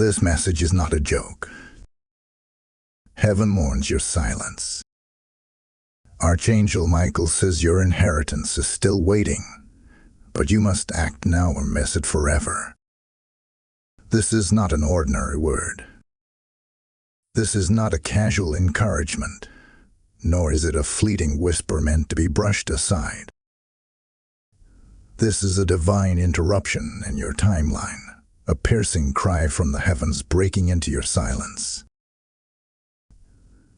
This message is not a joke. Heaven mourns your silence. Archangel Michael says your inheritance is still waiting, but you must act now or miss it forever. This is not an ordinary word. This is not a casual encouragement, nor is it a fleeting whisper meant to be brushed aside. This is a divine interruption in your timeline, a piercing cry from the heavens breaking into your silence.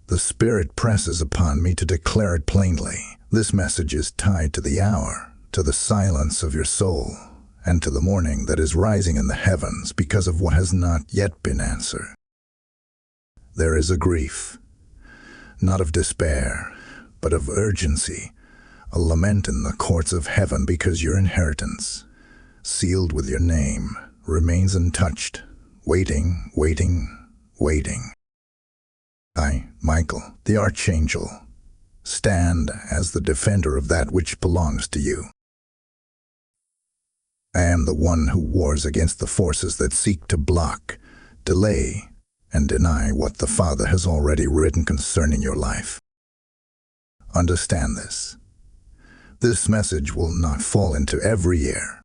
The Spirit presses upon me to declare it plainly. This message is tied to the hour, to the silence of your soul, and to the morning that is rising in the heavens because of what has not yet been answered. There is a grief, not of despair, but of urgency, a lament in the courts of heaven because your inheritance, sealed with your name, remains untouched, waiting. I, Michael, the Archangel, stand as the defender of that which belongs to you. I am the one who wars against the forces that seek to block, delay, and deny what the Father has already written concerning your life. Understand this. This message will not fall into every ear.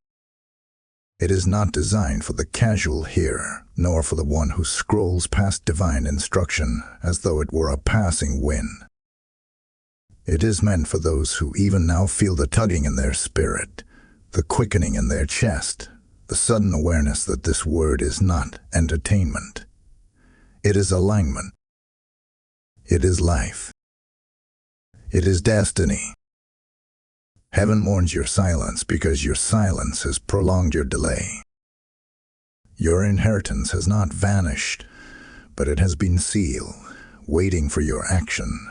It is not designed for the casual hearer, nor for the one who scrolls past divine instruction as though it were a passing wind. It is meant for those who even now feel the tugging in their spirit, the quickening in their chest, the sudden awareness that this word is not entertainment. It is alignment. It is life. It is destiny. Heaven mourns your silence because your silence has prolonged your delay. Your inheritance has not vanished, but it has been sealed, waiting for your action,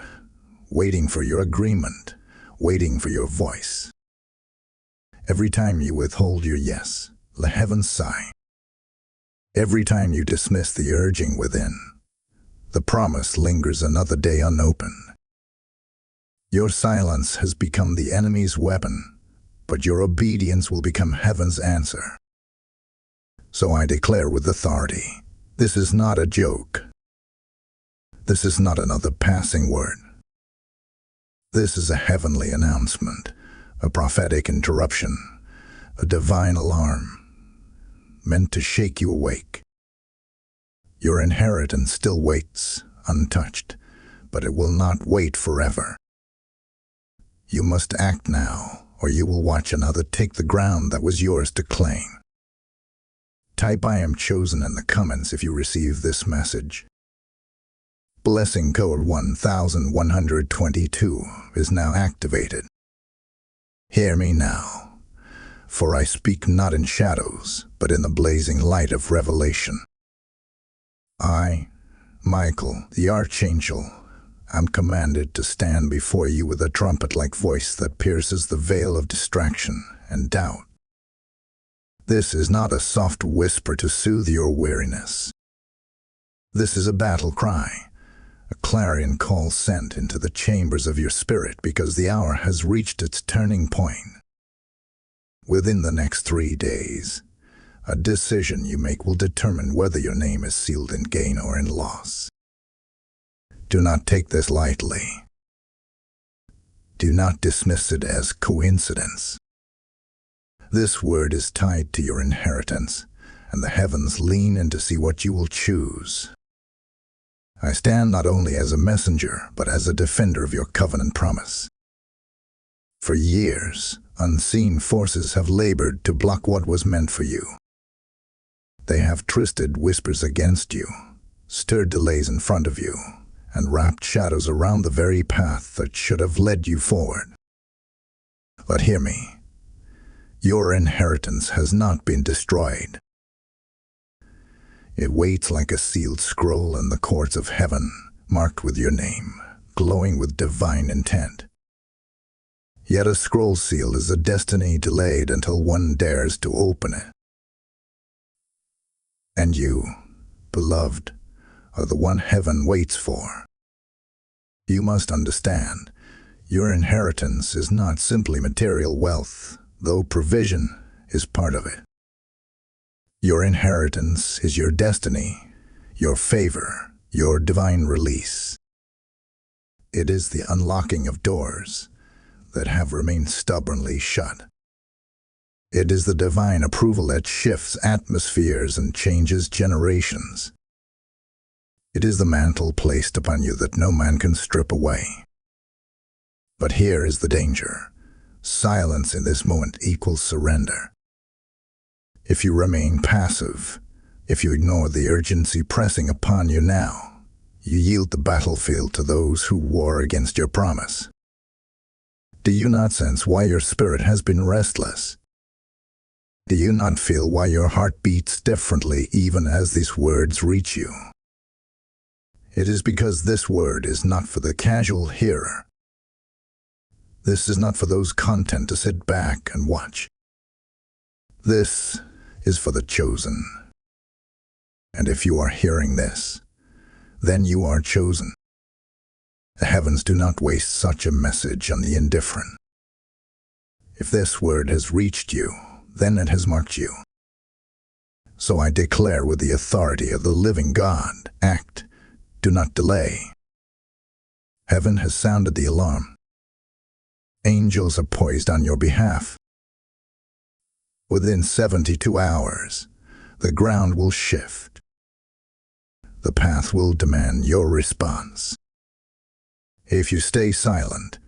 waiting for your agreement, waiting for your voice. Every time you withhold your yes, the heavens sigh. Every time you dismiss the urging within, the promise lingers another day unopened. Your silence has become the enemy's weapon, but your obedience will become heaven's answer. So I declare with authority, this is not a joke. This is not another passing word. This is a heavenly announcement, a prophetic interruption, a divine alarm, meant to shake you awake. Your inheritance still waits, untouched, but it will not wait forever. You must act now, or you will watch another take the ground that was yours to claim. Type "I am chosen" in the comments if you receive this message. Blessing code 1122 is now activated. Hear me now, for I speak not in shadows, but in the blazing light of revelation. I, Michael, the Archangel, am commanded to stand before you with a trumpet-like voice that pierces the veil of distraction and doubt. This is not a soft whisper to soothe your weariness. This is a battle cry, a clarion call sent into the chambers of your spirit because the hour has reached its turning point. Within the next 3 days, a decision you make will determine whether your name is sealed in gain or in loss. Do not take this lightly. Do not dismiss it as coincidence. This word is tied to your inheritance, and the heavens lean in to see what you will choose. I stand not only as a messenger, but as a defender of your covenant promise. For years, unseen forces have labored to block what was meant for you. They have twisted whispers against you, stirred delays in front of you, and wrapped shadows around the very path that should have led you forward. But hear me. Your inheritance has not been destroyed. It waits like a sealed scroll in the courts of heaven, marked with your name, glowing with divine intent. Yet a scroll sealed is a destiny delayed until one dares to open it. And you, beloved, are the one heaven waits for. You must understand, your inheritance is not simply material wealth, though provision is part of it. Your inheritance is your destiny, your favor, your divine release. It is the unlocking of doors that have remained stubbornly shut. It is the divine approval that shifts atmospheres and changes generations. It is the mantle placed upon you that no man can strip away. But here is the danger. Silence in this moment equals surrender. If you remain passive, if you ignore the urgency pressing upon you now, you yield the battlefield to those who war against your promise. Do you not sense why your spirit has been restless? Do you not feel why your heart beats differently even as these words reach you? It is because this word is not for the casual hearer. This is not for those content to sit back and watch. This is for the chosen. And if you are hearing this, then you are chosen. The heavens do not waste such a message on the indifferent. If this word has reached you, then it has marked you. So I declare with the authority of the living God, act, do not delay. Heaven has sounded the alarm. Angels are poised on your behalf. Within 72 hours, the ground will shift. The path will demand your response. If you stay silent,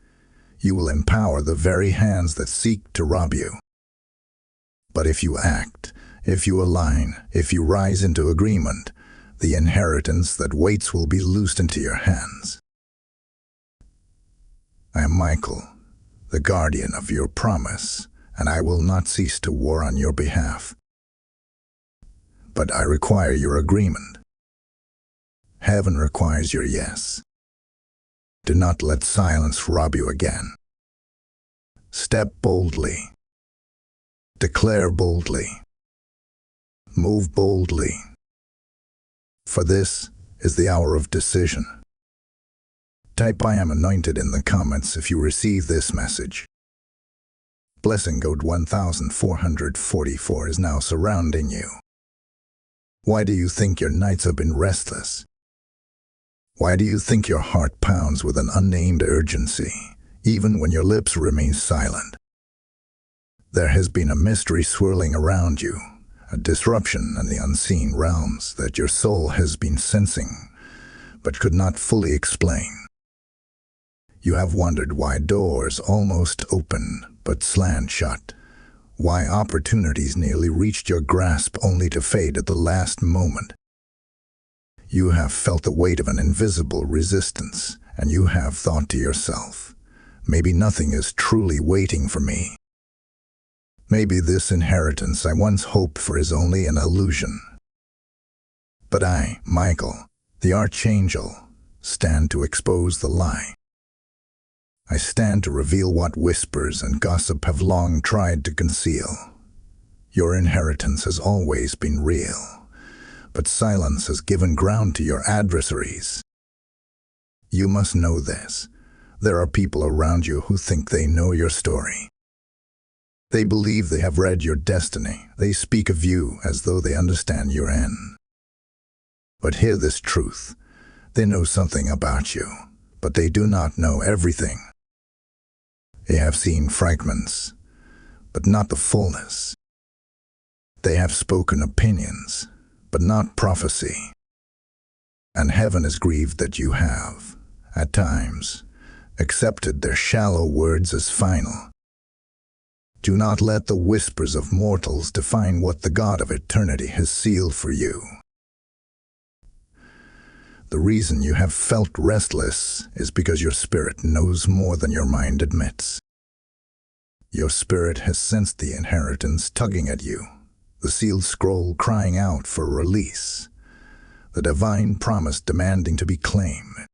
you will empower the very hands that seek to rob you. But if you act, if you align, if you rise into agreement, the inheritance that waits will be loosed into your hands. I am Michael, the guardian of your promise, and I will not cease to war on your behalf. But I require your agreement. Heaven requires your yes. Do not let silence rob you again. Step boldly. Declare boldly. Move boldly. For this is the hour of decision. Type I am anointed in the comments if you receive this message. Blessing code 1444 is now surrounding you. Why do you think your nights have been restless? Why do you think your heart pounds with an unnamed urgency, even when your lips remain silent? There has been a mystery swirling around you, a disruption in the unseen realms that your soul has been sensing, but could not fully explain. You have wondered why doors almost open but slammed shut, why opportunities nearly reached your grasp only to fade at the last moment. You have felt the weight of an invisible resistance, and you have thought to yourself, maybe nothing is truly waiting for me. Maybe this inheritance I once hoped for is only an illusion. But I, Michael, the Archangel, stand to expose the lie. I stand to reveal what whispers and gossip have long tried to conceal. Your inheritance has always been real, but silence has given ground to your adversaries. You must know this. There are people around you who think they know your story. They believe they have read your destiny. They speak of you as though they understand your end. But hear this truth. They know something about you, but they do not know everything. They have seen fragments, but not the fullness. They have spoken opinions, but not prophecy. And heaven is grieved that you have, at times, accepted their shallow words as final. Do not let the whispers of mortals define what the God of eternity has sealed for you. The reason you have felt restless is because your spirit knows more than your mind admits. Your spirit has sensed the inheritance tugging at you, the sealed scroll crying out for release, the divine promise demanding to be claimed.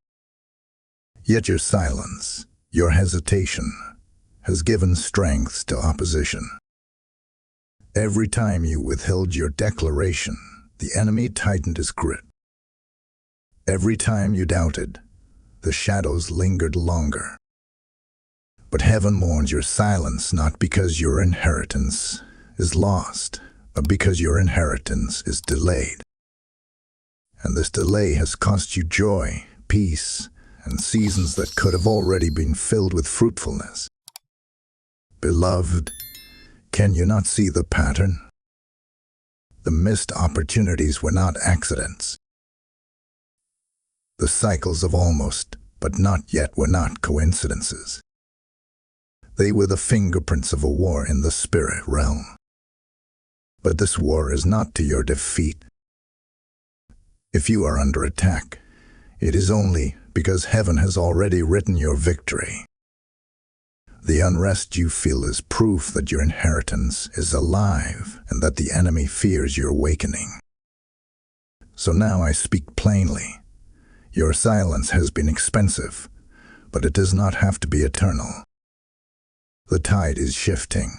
Yet your silence, your hesitation, has given strength to opposition. Every time you withheld your declaration, the enemy tightened his grip. Every time you doubted, the shadows lingered longer. But heaven mourns your silence not because your inheritance is lost, because your inheritance is delayed. And this delay has cost you joy, peace, and seasons that could have already been filled with fruitfulness. Beloved, can you not see the pattern? The missed opportunities were not accidents. The cycles of almost, but not yet were not coincidences. They were the fingerprints of a war in the spirit realm. But this war is not to your defeat. If you are under attack, it is only because heaven has already written your victory. The unrest you feel is proof that your inheritance is alive and that the enemy fears your awakening. So now I speak plainly. Your silence has been expensive, but it does not have to be eternal. The tide is shifting.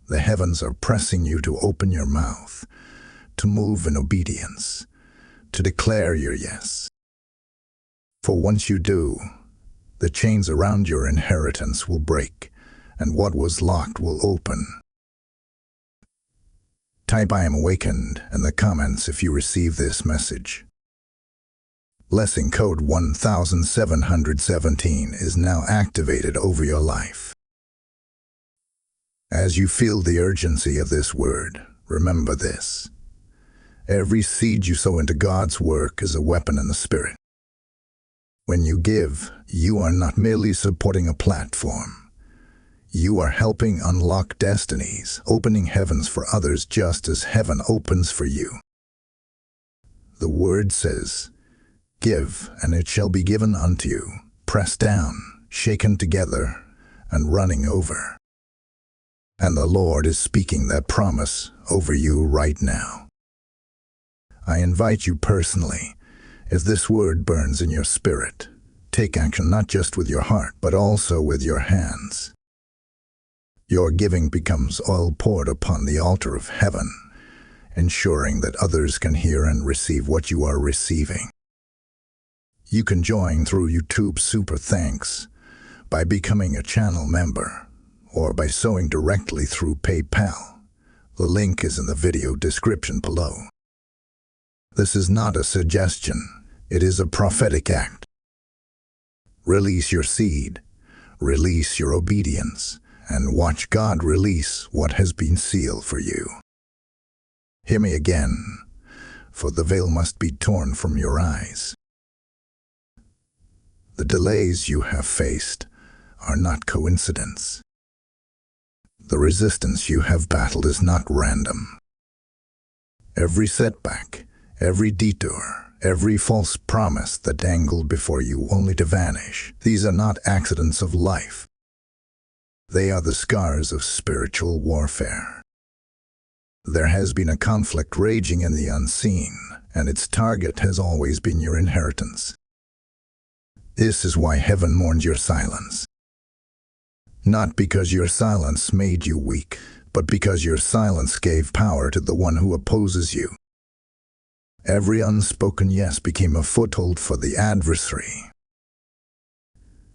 The heavens are pressing you to open your mouth, to move in obedience, to declare your yes. For once you do, the chains around your inheritance will break, and what was locked will open. Type "I am awakened" in the comments if you receive this message. Blessing code 1717 is now activated over your life. As you feel the urgency of this word, remember this. Every seed you sow into God's work is a weapon in the Spirit. When you give, you are not merely supporting a platform. You are helping unlock destinies, opening heavens for others just as heaven opens for you. The word says, "Give, and it shall be given unto you, pressed down, shaken together, and running over." And the Lord is speaking that promise over you right now. I invite you personally, as this word burns in your spirit, take action not just with your heart, but also with your hands. Your giving becomes oil poured upon the altar of heaven, ensuring that others can hear and receive what you are receiving. You can join through YouTube Super Thanks, by becoming a channel member, or by sowing directly through PayPal. The link is in the video description below. This is not a suggestion, it is a prophetic act. Release your seed, release your obedience, and watch God release what has been sealed for you. Hear me again, for the veil must be torn from your eyes. The delays you have faced are not coincidence. The resistance you have battled is not random. Every setback, every detour, every false promise that dangled before you only to vanish, these are not accidents of life. They are the scars of spiritual warfare. There has been a conflict raging in the unseen, and its target has always been your inheritance. This is why heaven mourns your silence. Not because your silence made you weak, but because your silence gave power to the one who opposes you. Every unspoken yes became a foothold for the adversary.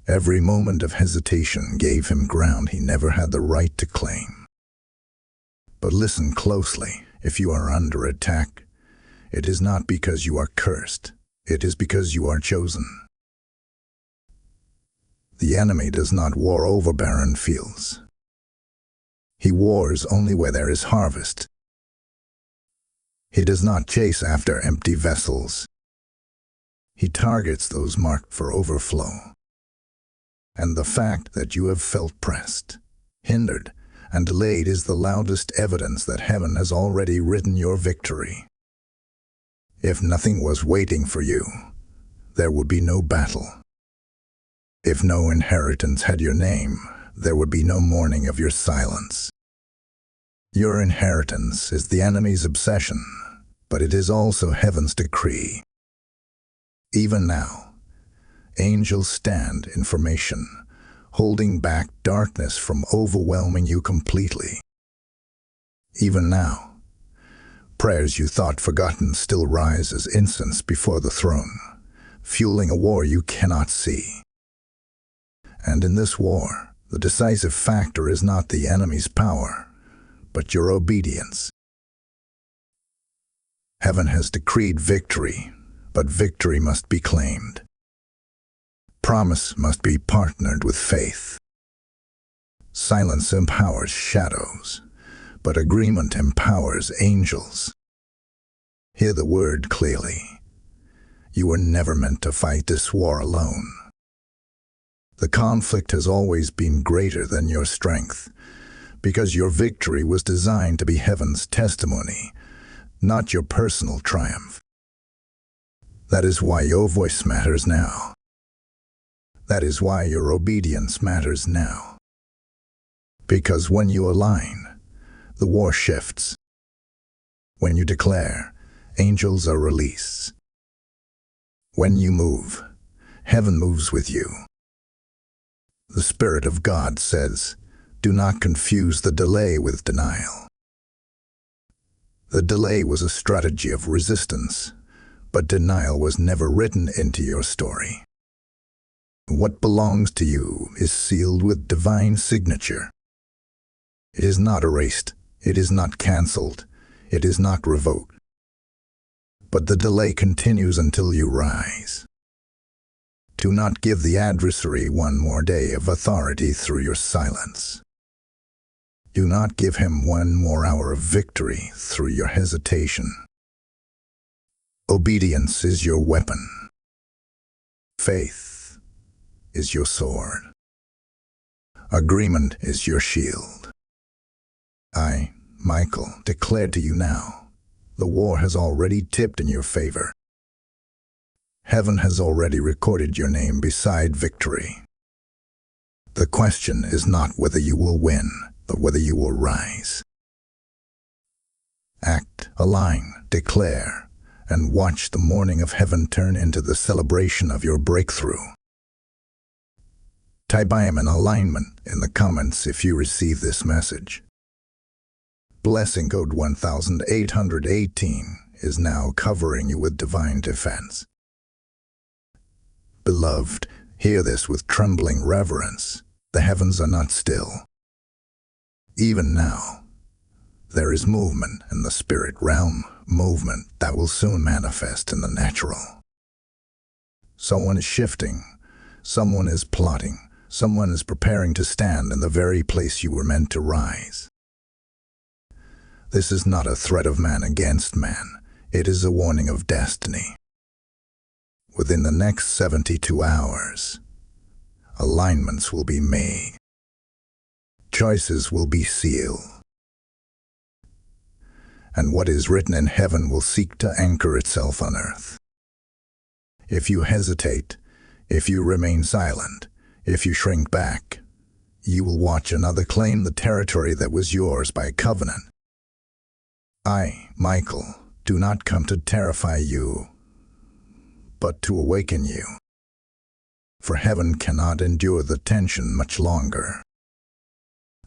Every moment of hesitation gave him ground he never had the right to claim. But listen closely, if you are under attack, it is not because you are cursed, it is because you are chosen. The enemy does not war over barren fields. He wars only where there is harvest. He does not chase after empty vessels. He targets those marked for overflow. And the fact that you have felt pressed, hindered, and delayed is the loudest evidence that heaven has already written your victory. If nothing was waiting for you, there would be no battle. If no inheritance had your name, there would be no mourning of your silence. Your inheritance is the enemy's obsession, but it is also heaven's decree. Even now, angels stand in formation, holding back darkness from overwhelming you completely. Even now, prayers you thought forgotten still rise as incense before the throne, fueling a war you cannot see. And in this war, the decisive factor is not the enemy's power, but your obedience. Heaven has decreed victory, but victory must be claimed. Promise must be partnered with faith. Silence empowers shadows, but agreement empowers angels. Hear the word clearly. You were never meant to fight this war alone. The conflict has always been greater than your strength, because your victory was designed to be heaven's testimony, not your personal triumph. That is why your voice matters now. That is why your obedience matters now. Because when you align, the war shifts. When you declare, angels are released. When you move, heaven moves with you. The Spirit of God says, do not confuse the delay with denial. The delay was a strategy of resistance, but denial was never written into your story. What belongs to you is sealed with divine signature. It is not erased, it is not cancelled, it is not revoked. But the delay continues until you rise. Do not give the adversary one more day of authority through your silence. Do not give him one more hour of victory through your hesitation. Obedience is your weapon. Faith is your sword. Agreement is your shield. I, Michael, declare to you now, the war has already tipped in your favor. Heaven has already recorded your name beside victory. The question is not whether you will win, but whether you will rise. Act, align, declare, and watch the morning of heaven turn into the celebration of your breakthrough. Type I am in alignment in the comments if you receive this message. Blessing code 1818 is now covering you with divine defense. Beloved, hear this with trembling reverence. The heavens are not still. Even now, there is movement in the spirit realm, movement that will soon manifest in the natural. Someone is shifting, someone is plotting, someone is preparing to stand in the very place you were meant to rise. This is not a threat of man against man, it is a warning of destiny. Within the next 72 hours, alignments will be made. Choices will be sealed. And what is written in heaven will seek to anchor itself on earth. If you hesitate, if you remain silent, if you shrink back, you will watch another claim the territory that was yours by covenant. I, Michael, do not come to terrify you, but to awaken you. For heaven cannot endure the tension much longer.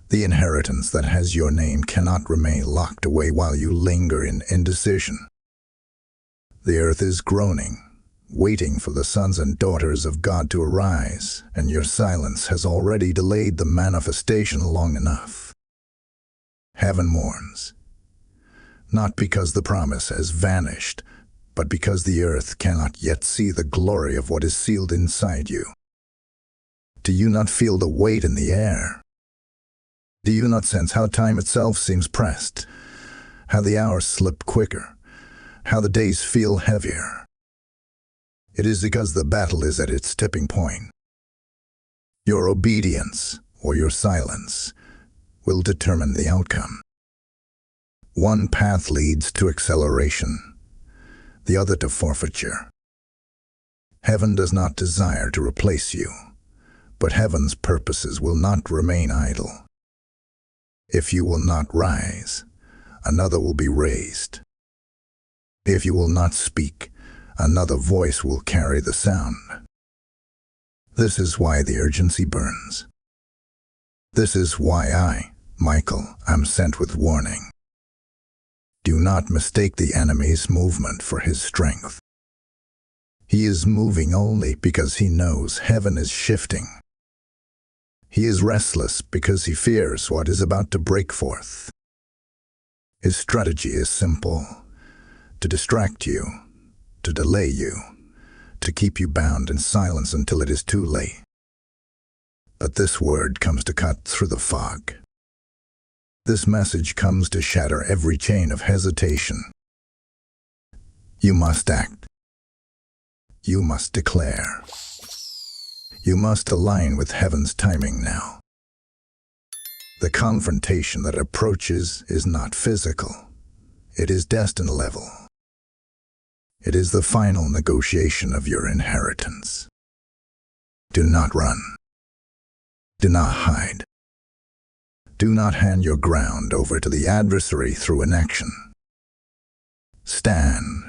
The inheritance that has your name cannot remain locked away while you linger in indecision. The earth is groaning, waiting for the sons and daughters of God to arise, and your silence has already delayed the manifestation long enough. Heaven mourns, not because the promise has vanished, but because the earth cannot yet see the glory of what is sealed inside you. Do you not feel the weight in the air? Do you not sense how time itself seems pressed, how the hours slip quicker, how the days feel heavier? It is because the battle is at its tipping point. Your obedience or your silence will determine the outcome. One path leads to acceleration, the other to forfeiture. Heaven does not desire to replace you, but heaven's purposes will not remain idle. If you will not rise, another will be raised. If you will not speak, another voice will carry the sound. This is why the urgency burns. This is why I, Michael, am sent with warning. Do not mistake the enemy's movement for his strength. He is moving only because he knows heaven is shifting. He is restless because he fears what is about to break forth. His strategy is simple: to distract you, to delay you, to keep you bound in silence until it is too late. But this word comes to cut through the fog. This message comes to shatter every chain of hesitation. You must act. You must declare. You must align with heaven's timing now. The confrontation that approaches is not physical. It is destiny level. It is the final negotiation of your inheritance. Do not run. Do not hide. Do not hand your ground over to the adversary through inaction. Stand.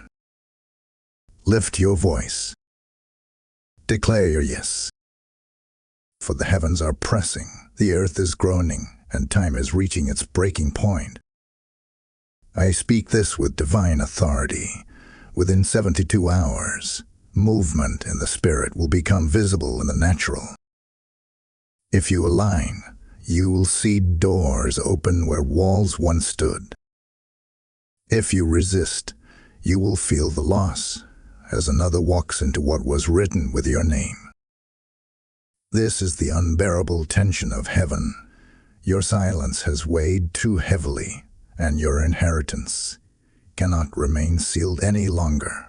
Lift your voice. Declare your yes. For the heavens are pressing, the earth is groaning, and time is reaching its breaking point. I speak this with divine authority. Within 72 hours, movement in the spirit will become visible in the natural. If you align, you will see doors open where walls once stood. If you resist, you will feel the loss as another walks into what was written with your name. This is the unbearable tension of heaven. Your silence has weighed too heavily, and your inheritance cannot remain sealed any longer.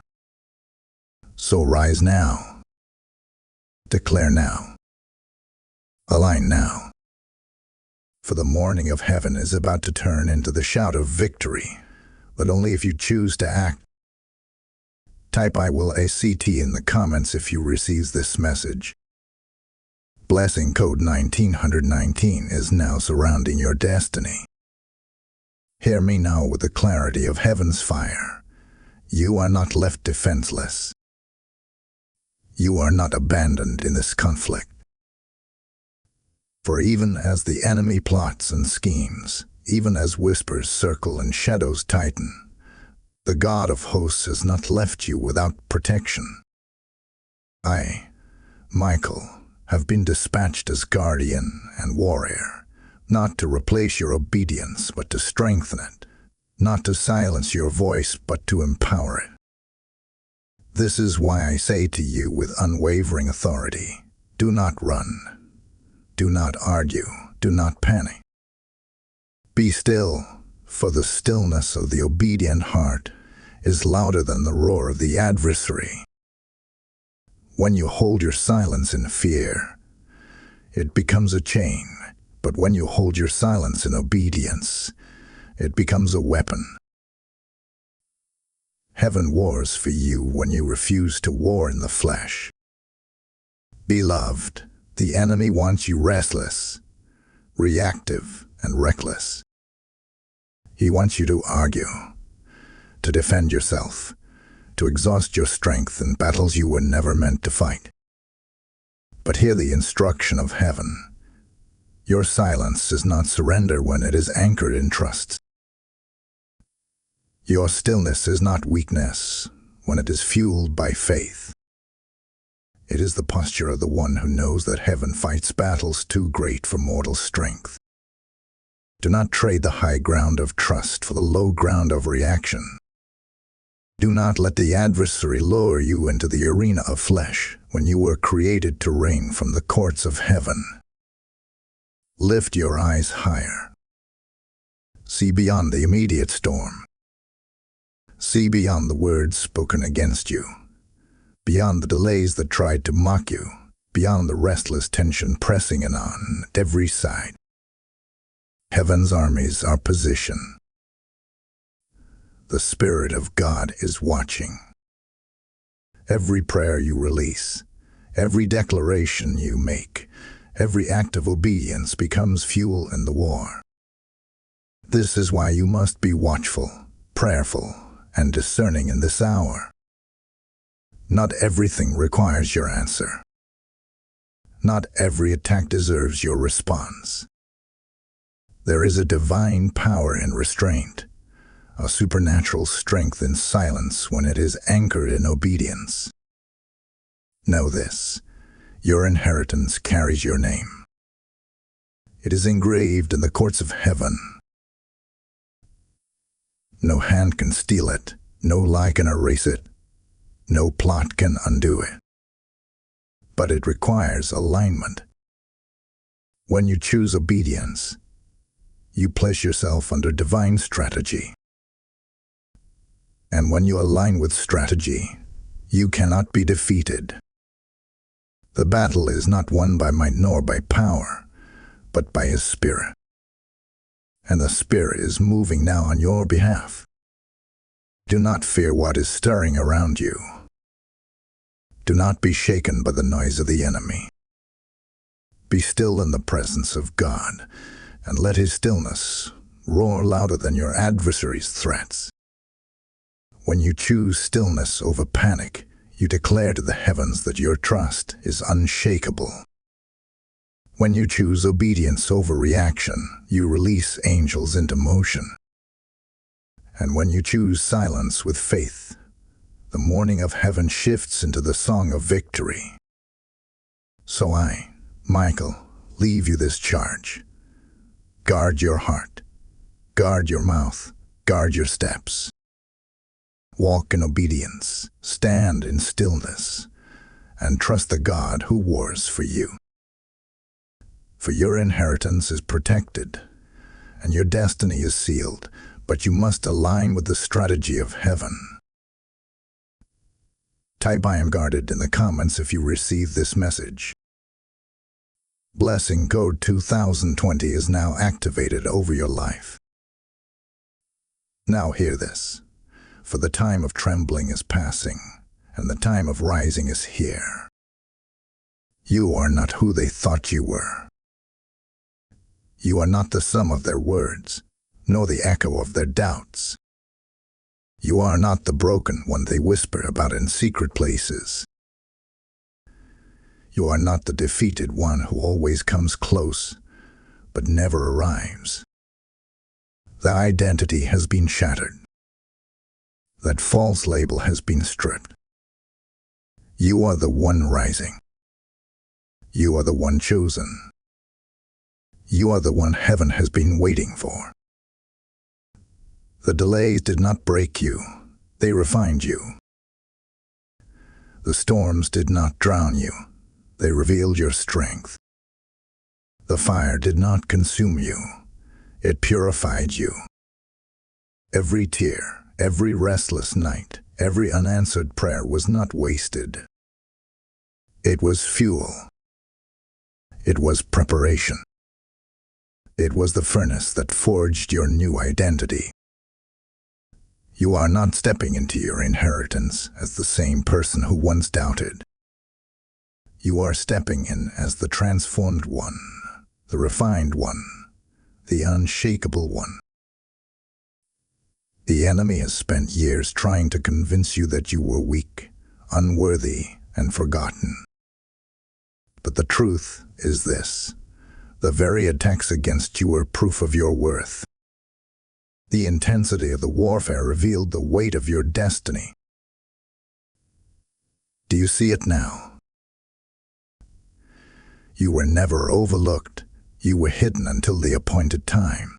So rise now. Declare now. Align now. For the morning of heaven is about to turn into the shout of victory, but only if you choose to act. Type "I will ACT" in the comments if you receive this message. Blessing code 1919 is now surrounding your destiny. Hear me now with the clarity of heaven's fire. You are not left defenseless. You are not abandoned in this conflict. For even as the enemy plots and schemes, even as whispers circle and shadows tighten, the God of hosts has not left you without protection. I, Michael, have been dispatched as guardian and warrior, not to replace your obedience, but to strengthen it, not to silence your voice, but to empower it. This is why I say to you with unwavering authority, do not run. Do not argue, do not panic. Be still, for the stillness of the obedient heart is louder than the roar of the adversary. When you hold your silence in fear, it becomes a chain, but when you hold your silence in obedience, it becomes a weapon. Heaven wars for you when you refuse to war in the flesh. Beloved, the enemy wants you restless, reactive, and reckless. He wants you to argue, to defend yourself, to exhaust your strength in battles you were never meant to fight. But hear the instruction of heaven. Your silence is not surrender when it is anchored in trust. Your stillness is not weakness when it is fueled by faith. It is the posture of the one who knows that heaven fights battles too great for mortal strength. Do not trade the high ground of trust for the low ground of reaction. Do not let the adversary lure you into the arena of flesh when you were created to reign from the courts of heaven. Lift your eyes higher. See beyond the immediate storm. See beyond the words spoken against you, beyond the delays that tried to mock you, beyond the restless tension pressing in on every side. Heaven's armies are positioned. The Spirit of God is watching. Every prayer you release, every declaration you make, every act of obedience becomes fuel in the war. This is why you must be watchful, prayerful, and discerning in this hour. Not everything requires your answer. Not every attack deserves your response. There is a divine power in restraint, a supernatural strength in silence when it is anchored in obedience. Know this, your inheritance carries your name. It is engraved in the courts of heaven. No hand can steal it. No lie can erase it. No plot can undo it. But it requires alignment. When you choose obedience, you place yourself under divine strategy. And when you align with strategy, you cannot be defeated. The battle is not won by might nor by power, but by His Spirit. And the Spirit is moving now on your behalf. Do not fear what is stirring around you. Do not be shaken by the noise of the enemy. Be still in the presence of God, and let His stillness roar louder than your adversary's threats. When you choose stillness over panic, you declare to the heavens that your trust is unshakable. When you choose obedience over reaction, you release angels into motion. And when you choose silence with faith, the morning of heaven shifts into the song of victory. So I, Michael, leave you this charge. Guard your heart. Guard your mouth. Guard your steps. Walk in obedience. Stand in stillness. And trust the God who wars for you. For your inheritance is protected, and your destiny is sealed, but you must align with the strategy of heaven. Type "I am guarded" in the comments if you receive this message. Blessing code 2020 is now activated over your life. Now hear this, for the time of trembling is passing, and the time of rising is here. You are not who they thought you were. You are not the sum of their words, nor the echo of their doubts. You are not the broken one they whisper about in secret places. You are not the defeated one who always comes close, but never arrives. The identity has been shattered. That false label has been stripped. You are the one rising. You are the one chosen. You are the one heaven has been waiting for. The delays did not break you, they refined you. The storms did not drown you, they revealed your strength. The fire did not consume you, it purified you. Every tear, every restless night, every unanswered prayer was not wasted. It was fuel. It was preparation. It was the furnace that forged your new identity. You are not stepping into your inheritance as the same person who once doubted. You are stepping in as the transformed one, the refined one, the unshakable one. The enemy has spent years trying to convince you that you were weak, unworthy, and forgotten. But the truth is this. The very attacks against you were proof of your worth. The intensity of the warfare revealed the weight of your destiny. Do you see it now? You were never overlooked. You were hidden until the appointed time.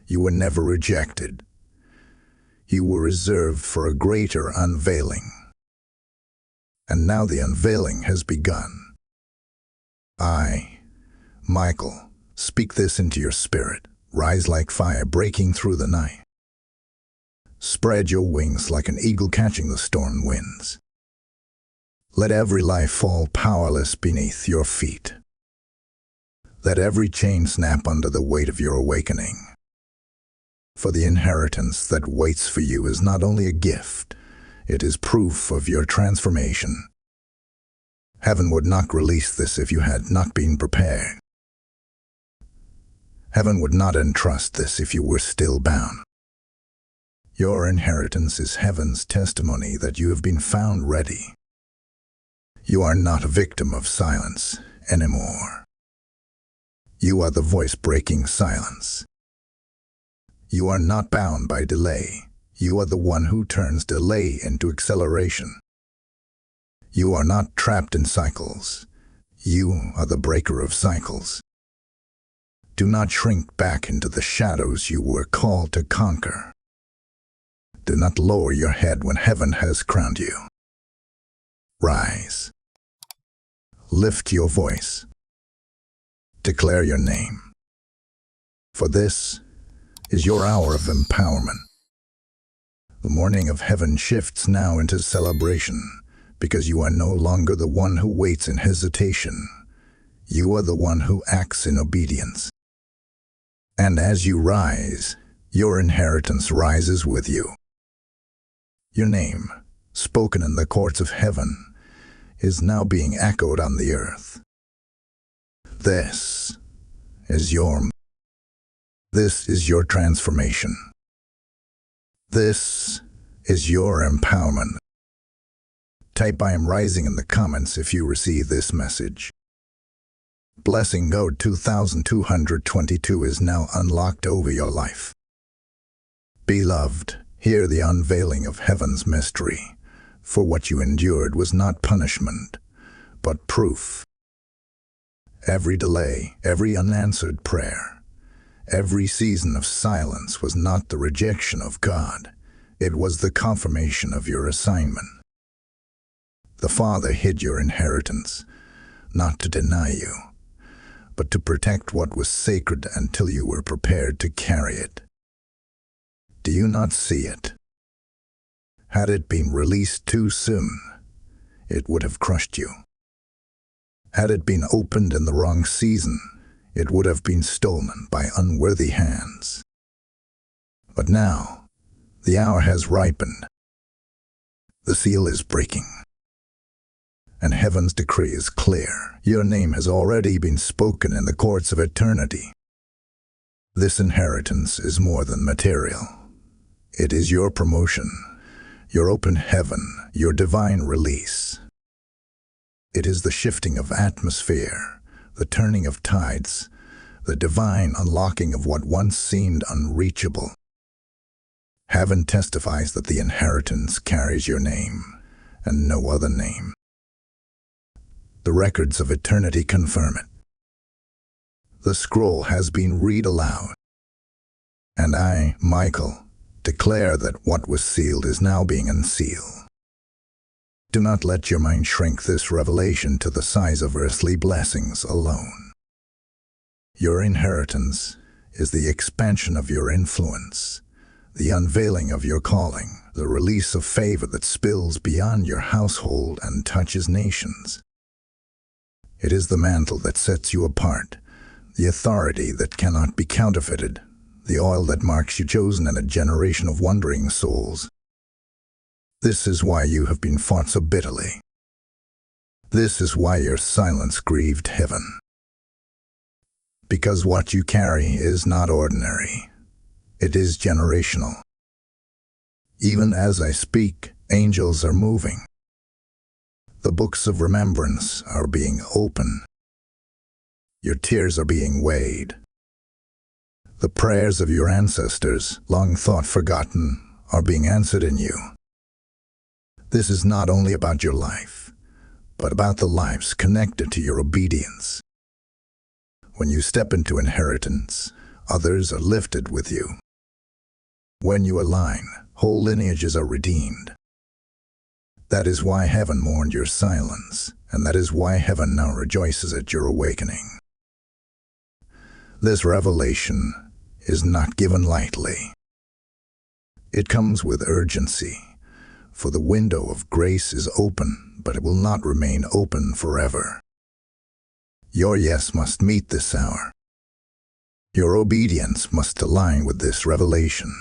You were never rejected. You were reserved for a greater unveiling. And now the unveiling has begun. I, Michael, speak this into your spirit. Rise like fire breaking through the night. Spread your wings like an eagle catching the storm winds. Let every life fall powerless beneath your feet. Let every chain snap under the weight of your awakening. For the inheritance that waits for you is not only a gift, it is proof of your transformation. Heaven would not release this if you had not been prepared. Heaven would not entrust this if you were still bound. Your inheritance is heaven's testimony that you have been found ready. You are not a victim of silence anymore. You are the voice breaking silence. You are not bound by delay. You are the one who turns delay into acceleration. You are not trapped in cycles. You are the breaker of cycles. Do not shrink back into the shadows you were called to conquer. Do not lower your head when heaven has crowned you. Rise. Lift your voice. Declare your name. For this is your hour of empowerment. The morning of heaven shifts now into celebration, because you are no longer the one who waits in hesitation. You are the one who acts in obedience. And as you rise, your inheritance rises with you. Your name, spoken in the courts of heaven, is now being echoed on the earth. This is your transformation. This is your empowerment. Type "I am rising" in the comments if you receive this message. Blessing Code 2222 is now unlocked over your life. Beloved, hear the unveiling of heaven's mystery, for what you endured was not punishment, but proof. Every delay, every unanswered prayer, every season of silence was not the rejection of God. It was the confirmation of your assignment. The Father hid your inheritance, not to deny you, but to protect what was sacred until you were prepared to carry it. Do you not see it? Had it been released too soon, it would have crushed you. Had it been opened in the wrong season, it would have been stolen by unworthy hands. But now, the hour has ripened. The seal is breaking. And heaven's decree is clear. Your name has already been spoken in the courts of eternity. This inheritance is more than material. It is your promotion, your open heaven, your divine release. It is the shifting of atmosphere, the turning of tides, the divine unlocking of what once seemed unreachable. Heaven testifies that the inheritance carries your name, and no other name. The records of eternity confirm it. The scroll has been read aloud. And I, Michael, declare that what was sealed is now being unsealed. Do not let your mind shrink this revelation to the size of earthly blessings alone. Your inheritance is the expansion of your influence, the unveiling of your calling, the release of favor that spills beyond your household and touches nations. It is the mantle that sets you apart, the authority that cannot be counterfeited, the oil that marks you chosen in a generation of wandering souls. This is why you have been fought so bitterly. This is why your silence grieved heaven. Because what you carry is not ordinary. It is generational. Even as I speak, angels are moving. The books of remembrance are being opened. Your tears are being weighed. The prayers of your ancestors, long thought forgotten, are being answered in you. This is not only about your life, but about the lives connected to your obedience. When you step into inheritance, others are lifted with you. When you align, whole lineages are redeemed. That is why heaven mourned your silence, and that is why heaven now rejoices at your awakening. This revelation is not given lightly. It comes with urgency, for the window of grace is open, but it will not remain open forever. Your yes must meet this hour. Your obedience must align with this revelation.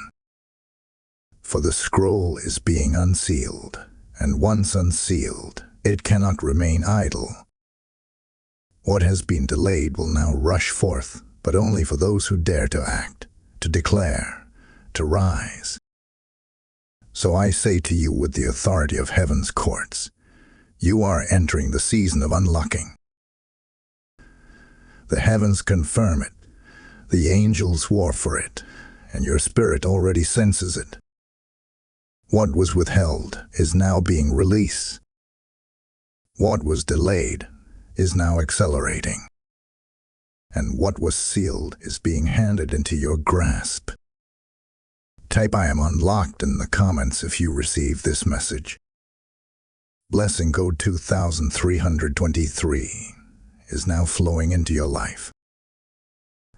For the scroll is being unsealed, and once unsealed, it cannot remain idle. What has been delayed will now rush forth, but only for those who dare to act, to declare, to rise. So I say to you with the authority of heaven's courts, you are entering the season of unlocking. The heavens confirm it, the angels war for it, and your spirit already senses it. What was withheld is now being released. What was delayed is now accelerating. And what was sealed is being handed into your grasp. Type "I am unlocked" in the comments if you receive this message. Blessing code 2323 is now flowing into your life.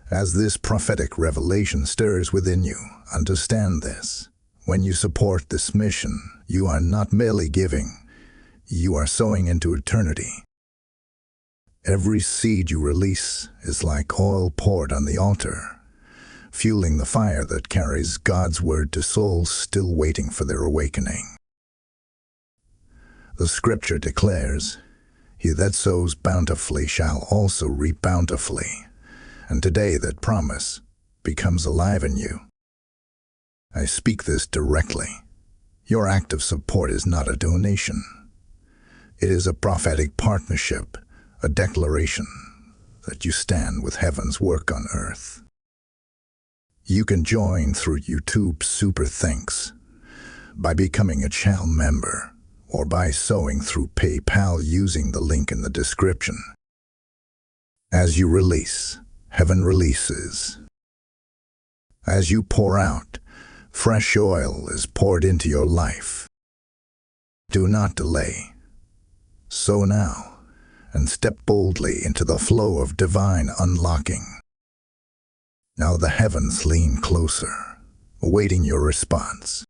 As this prophetic revelation stirs within you, understand this. When you support this mission, you are not merely giving, you are sowing into eternity. Every seed you release is like oil poured on the altar, fueling the fire that carries God's word to souls still waiting for their awakening. The scripture declares, "He that sows bountifully shall also reap bountifully," and today that promise becomes alive in you. I speak this directly. Your act of support is not a donation. It is a prophetic partnership, a declaration that you stand with heaven's work on earth. You can join through YouTube Super Thanks, by becoming a channel member, or by sowing through PayPal using the link in the description. As you release, heaven releases. As you pour out, fresh oil is poured into your life. Do not delay. Sow now, and step boldly into the flow of divine unlocking. Now the heavens lean closer, awaiting your response.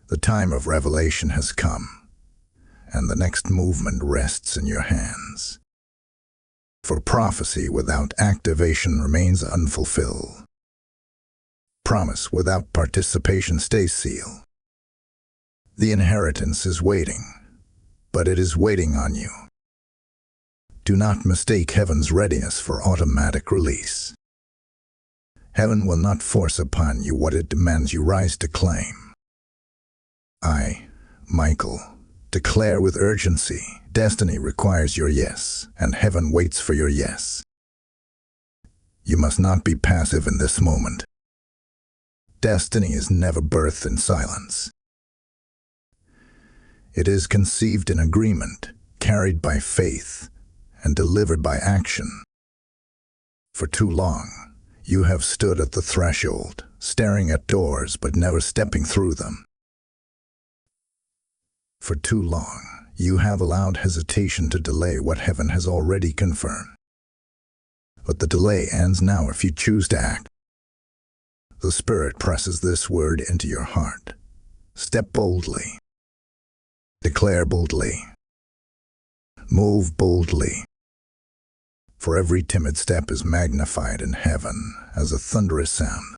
The time of revelation has come, and the next movement rests in your hands. For prophecy without activation remains unfulfilled. Promise without participation stays sealed. The inheritance is waiting, but it is waiting on you. Do not mistake heaven's readiness for automatic release. Heaven will not force upon you what it demands you rise to claim. I, Michael, declare with urgency, destiny requires your yes, and heaven waits for your yes. You must not be passive in this moment. Destiny is never birthed in silence. It is conceived in agreement, carried by faith, and delivered by action. For too long, you have stood at the threshold, staring at doors but never stepping through them. For too long, you have allowed hesitation to delay what heaven has already confirmed. But the delay ends now if you choose to act. The Spirit presses this word into your heart. Step boldly. Declare boldly. Move boldly. For every timid step is magnified in heaven as a thunderous sound.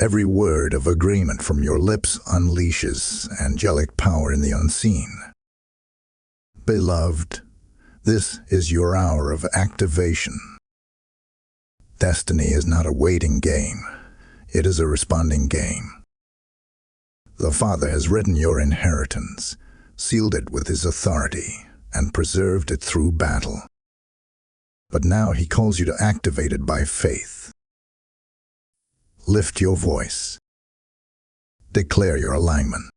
Every word of agreement from your lips unleashes angelic power in the unseen. Beloved, this is your hour of activation. Destiny is not a waiting game. It is a responding game. The Father has written your inheritance, sealed it with His authority, and preserved it through battle. But now He calls you to activate it by faith. Lift your voice. Declare your alignment.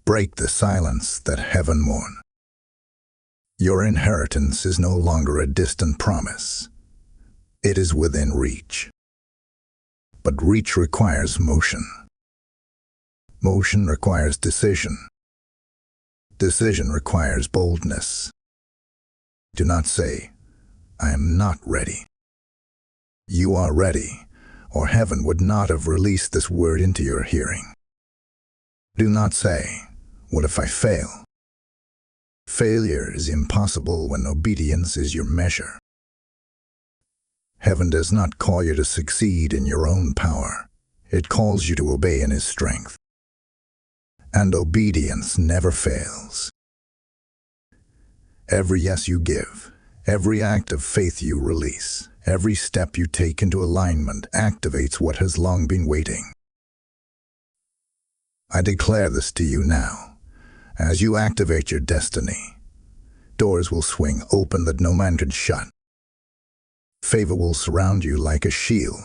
Break the silence that heaven mourns. Your inheritance is no longer a distant promise. It is within reach. But reach requires motion. Motion requires decision. Decision requires boldness. Do not say, "I am not ready." You are ready, or heaven would not have released this word into your hearing. Do not say, "What if I fail?" Failure is impossible when obedience is your measure. Heaven does not call you to succeed in your own power. It calls you to obey in His strength. And obedience never fails. Every yes you give, every act of faith you release, every step you take into alignment activates what has long been waiting. I declare this to you now. As you activate your destiny, doors will swing open that no man can shut. Favor will surround you like a shield.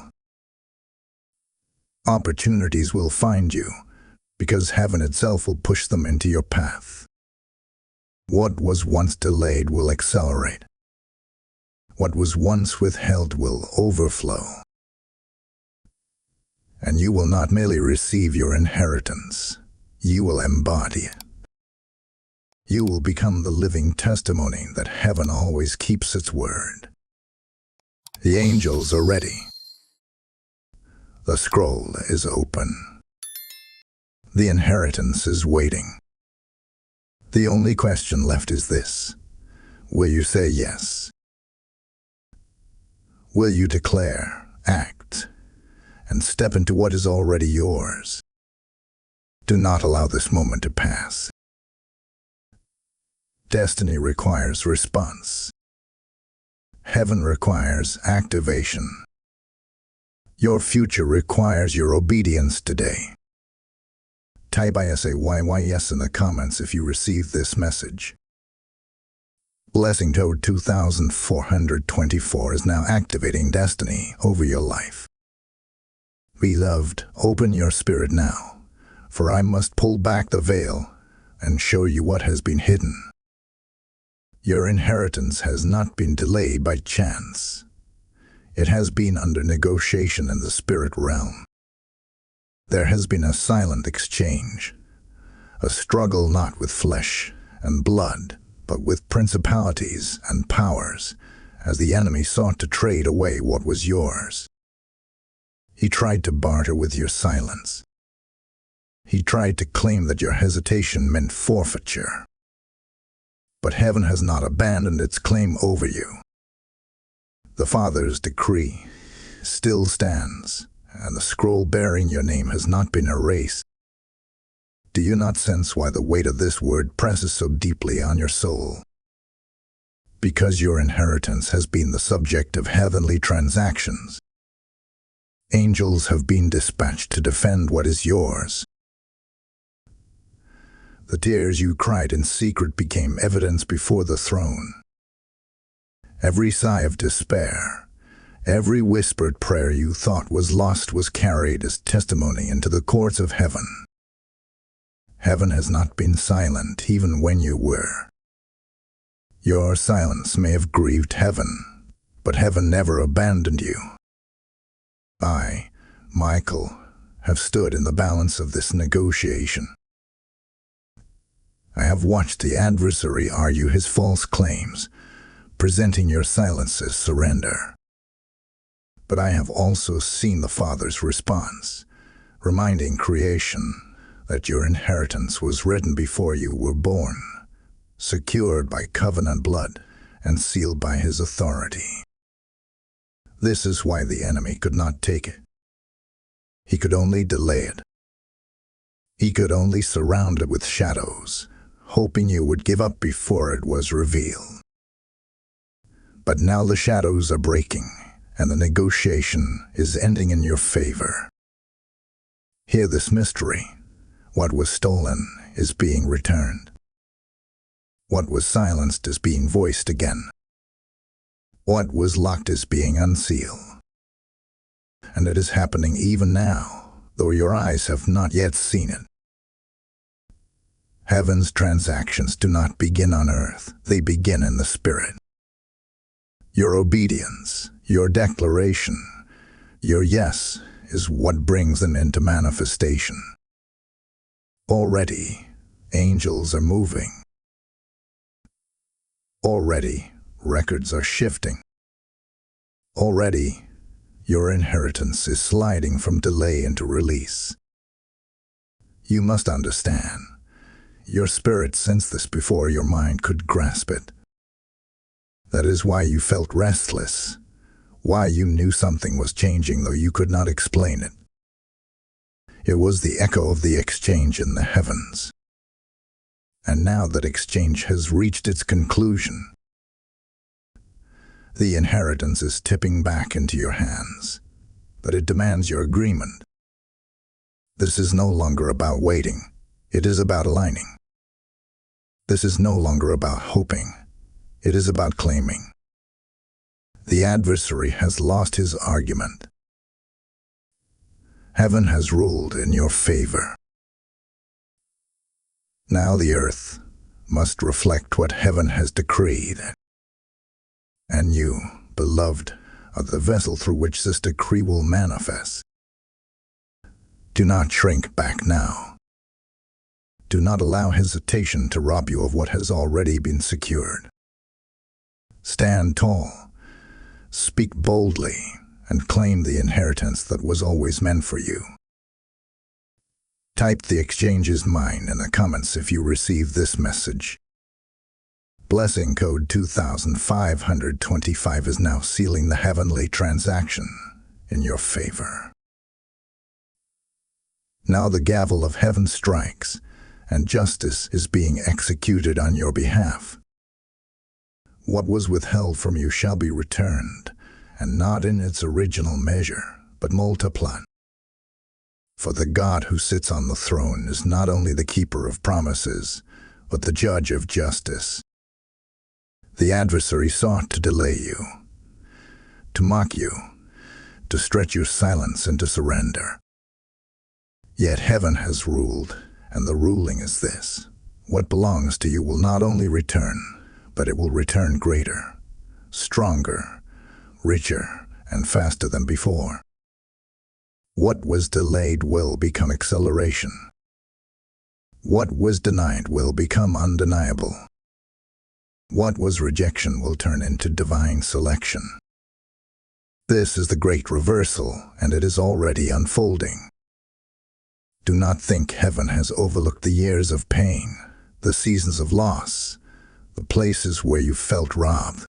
Opportunities will find you, because heaven itself will push them into your path. What was once delayed will accelerate. What was once withheld will overflow. And you will not merely receive your inheritance, you will embody it. You will become the living testimony that heaven always keeps its word. The angels are ready. The scroll is open. The inheritance is waiting. The only question left is this: will you say yes? Will you declare, act, and step into what is already yours? Do not allow this moment to pass. Destiny requires response. Heaven requires activation. Your future requires your obedience today. Type yes in the comments if you received this message. Blessing Code 2424 is now activating destiny over your life. Beloved, open your spirit now, for I must pull back the veil and show you what has been hidden. Your inheritance has not been delayed by chance. It has been under negotiation in the spirit realm. There has been a silent exchange, a struggle not with flesh and blood, but with principalities and powers, as the enemy sought to trade away what was yours. He tried to barter with your silence. He tried to claim that your hesitation meant forfeiture. But heaven has not abandoned its claim over you. The Father's decree still stands, and the scroll bearing your name has not been erased. Do you not sense why the weight of this word presses so deeply on your soul? Because your inheritance has been the subject of heavenly transactions. Angels have been dispatched to defend what is yours. The tears you cried in secret became evidence before the throne. Every sigh of despair, every whispered prayer you thought was lost was carried as testimony into the courts of heaven. Heaven has not been silent even when you were. Your silence may have grieved heaven, but heaven never abandoned you. I, Michael, have stood in the balance of this negotiation. I have watched the adversary argue his false claims, presenting your silence as surrender. But I have also seen the Father's response, reminding creation that your inheritance was written before you were born, secured by covenant blood and sealed by his authority. This is why the enemy could not take it. He could only delay it. He could only surround it with shadows, hoping you would give up before it was revealed. But now the shadows are breaking, and the negotiation is ending in your favor. Hear this mystery. What was stolen is being returned. What was silenced is being voiced again. What was locked is being unsealed. And it is happening even now, though your eyes have not yet seen it. Heaven's transactions do not begin on earth, they begin in the spirit. Your obedience, your declaration, your yes is what brings them into manifestation. Already, angels are moving. Already, records are shifting. Already, your inheritance is sliding from delay into release. You must understand. Your spirit sensed this before your mind could grasp it. That is why you felt restless, why you knew something was changing though you could not explain it. It was the echo of the exchange in the heavens. And now that exchange has reached its conclusion, the inheritance is tipping back into your hands, but it demands your agreement. This is no longer about waiting, it is about aligning. This is no longer about hoping, it is about claiming. The adversary has lost his argument. Heaven has ruled in your favor. Now the earth must reflect what heaven has decreed. And you, beloved, are the vessel through which this decree will manifest. Do not shrink back now. Do not allow hesitation to rob you of what has already been secured. Stand tall, speak boldly, and claim the inheritance that was always meant for you. Type the exchange's mine in the comments if you receive this message. Blessing code 2525 is now sealing the heavenly transaction in your favor. Now the gavel of heaven strikes, and justice is being executed on your behalf. What was withheld from you shall be returned, and not in its original measure, but multiplied. For the God who sits on the throne is not only the keeper of promises, but the judge of justice. The adversary sought to delay you, to mock you, to stretch your silence into surrender. Yet heaven has ruled, and the ruling is this: what belongs to you will not only return, but it will return greater, stronger, richer, and faster than before. What was delayed will become acceleration. What was denied will become undeniable. What was rejection will turn into divine selection. This is the great reversal, and it is already unfolding. Do not think heaven has overlooked the years of pain, the seasons of loss, the places where you felt robbed.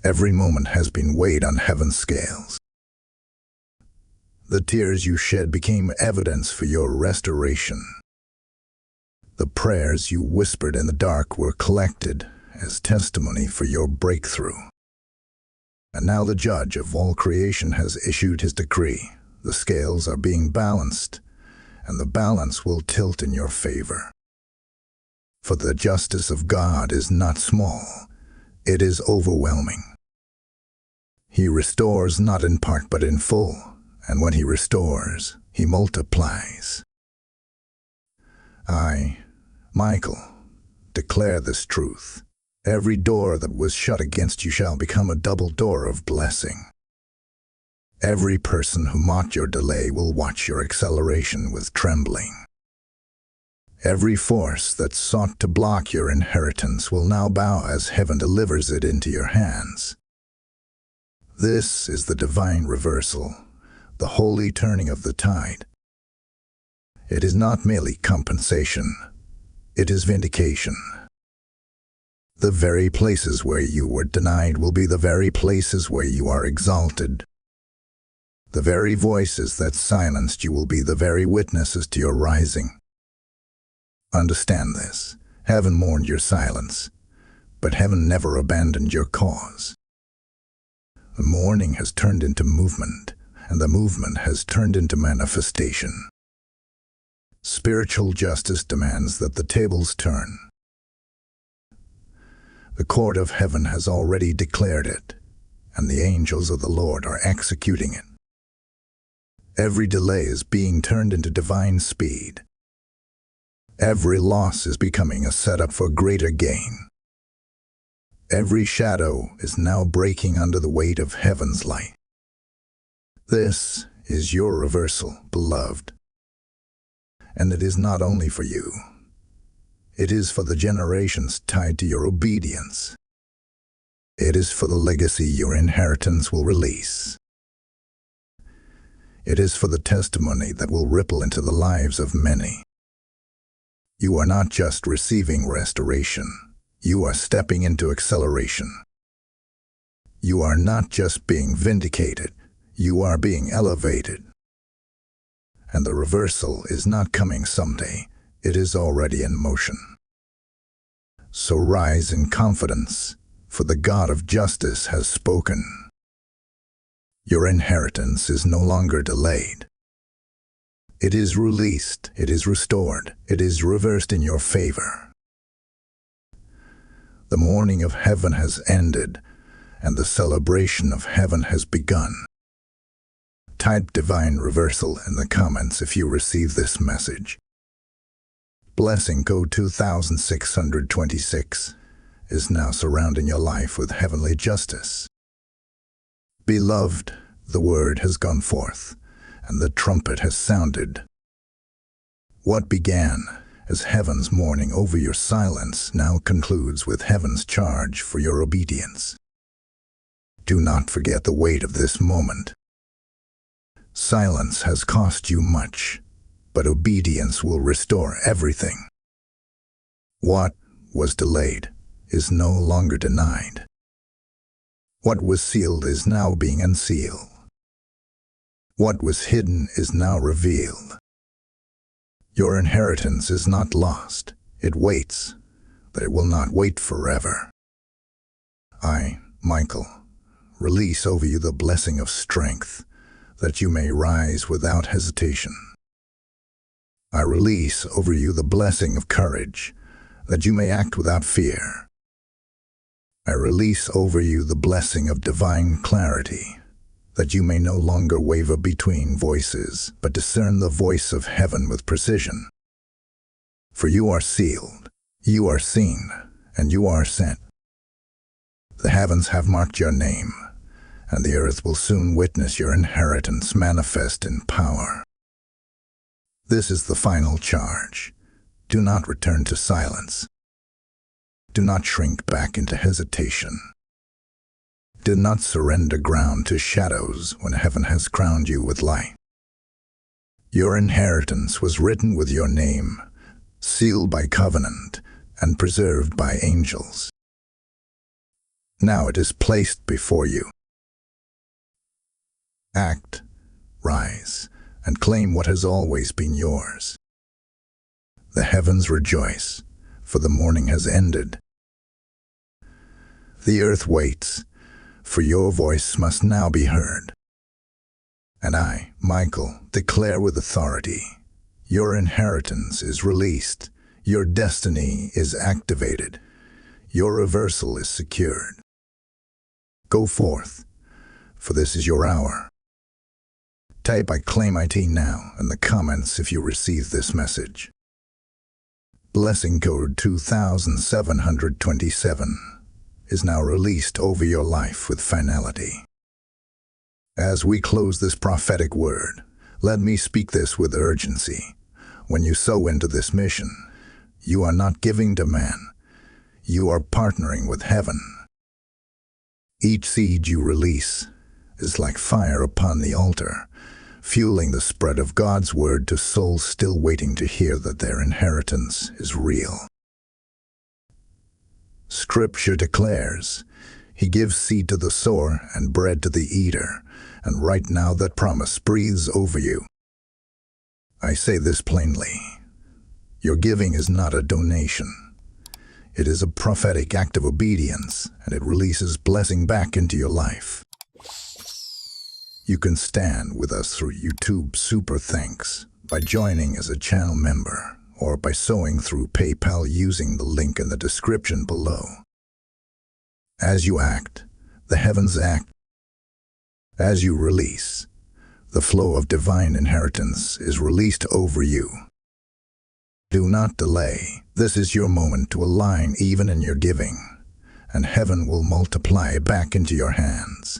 Every moment has been weighed on heaven's scales. The tears you shed became evidence for your restoration. The prayers you whispered in the dark were collected as testimony for your breakthrough. And now the judge of all creation has issued his decree. The scales are being balanced, and the balance will tilt in your favor. For the justice of God is not small, it is overwhelming. He restores not in part but in full, and when he restores, he multiplies. I, Michael, declare this truth. Every door that was shut against you shall become a double door of blessing. Every person who mocked your delay will watch your acceleration with trembling. Every force that sought to block your inheritance will now bow as heaven delivers it into your hands. This is the divine reversal, the holy turning of the tide. It is not merely compensation, it is vindication. The very places where you were denied will be the very places where you are exalted. The very voices that silenced you will be the very witnesses to your rising. Understand this. Heaven mourned your silence, but heaven never abandoned your cause. The mourning has turned into movement, and the movement has turned into manifestation. Spiritual justice demands that the tables turn. The court of heaven has already declared it, and the angels of the Lord are executing it. Every delay is being turned into divine speed. Every loss is becoming a setup for greater gain. Every shadow is now breaking under the weight of heaven's light. This is your reversal, beloved. And it is not only for you. It is for the generations tied to your obedience. It is for the legacy your inheritance will release. It is for the testimony that will ripple into the lives of many. You are not just receiving restoration, you are stepping into acceleration. You are not just being vindicated, you are being elevated. And the reversal is not coming someday, it is already in motion. So rise in confidence, for the God of justice has spoken. Your inheritance is no longer delayed. It is released, it is restored, it is reversed in your favor. The mourning of heaven has ended, and the celebration of heaven has begun. Type divine reversal in the comments if you receive this message. Blessing code 2626 is now surrounding your life with heavenly justice. Beloved, the word has gone forth, and the trumpet has sounded. What began as heaven's mourning over your silence now concludes with heaven's charge for your obedience. Do not forget the weight of this moment. Silence has cost you much, but obedience will restore everything. What was delayed is no longer denied. What was sealed is now being unsealed. What was hidden is now revealed. Your inheritance is not lost. It waits, but it will not wait forever. I, Michael, release over you the blessing of strength, that you may rise without hesitation. I release over you the blessing of courage, that you may act without fear. I release over you the blessing of divine clarity, that you may no longer waver between voices, but discern the voice of heaven with precision. For you are sealed, you are seen, and you are sent. The heavens have marked your name, and the earth will soon witness your inheritance manifest in power. This is the final charge. Do not return to silence. Do not shrink back into hesitation. Do not surrender ground to shadows when heaven has crowned you with light. Your inheritance was written with your name, sealed by covenant, and preserved by angels. Now it is placed before you. Act, rise, and claim what has always been yours. The heavens rejoice, for the mourning has ended. The earth waits, for your voice must now be heard. And I, Michael, declare with authority, your inheritance is released, your destiny is activated, your reversal is secured. Go forth, for this is your hour. Type "I claim IT" now in the comments if you receive this message. Blessing code 2727 is now released over your life with finality. As we close this prophetic word, let me speak this with urgency. When you sow into this mission, you are not giving to man. You are partnering with heaven. Each seed you release is like fire upon the altar, fueling the spread of God's word to souls still waiting to hear that their inheritance is real. Scripture declares, He gives seed to the sower and bread to the eater, and right now that promise breathes over you. I say this plainly. Your giving is not a donation. It is a prophetic act of obedience, and it releases blessing back into your life. You can stand with us through YouTube Super Thanks by joining as a channel member or by sowing through PayPal using the link in the description below. As you act, the heavens act. As you release, the flow of divine inheritance is released over you. Do not delay. This is your moment to align even in your giving, and heaven will multiply back into your hands.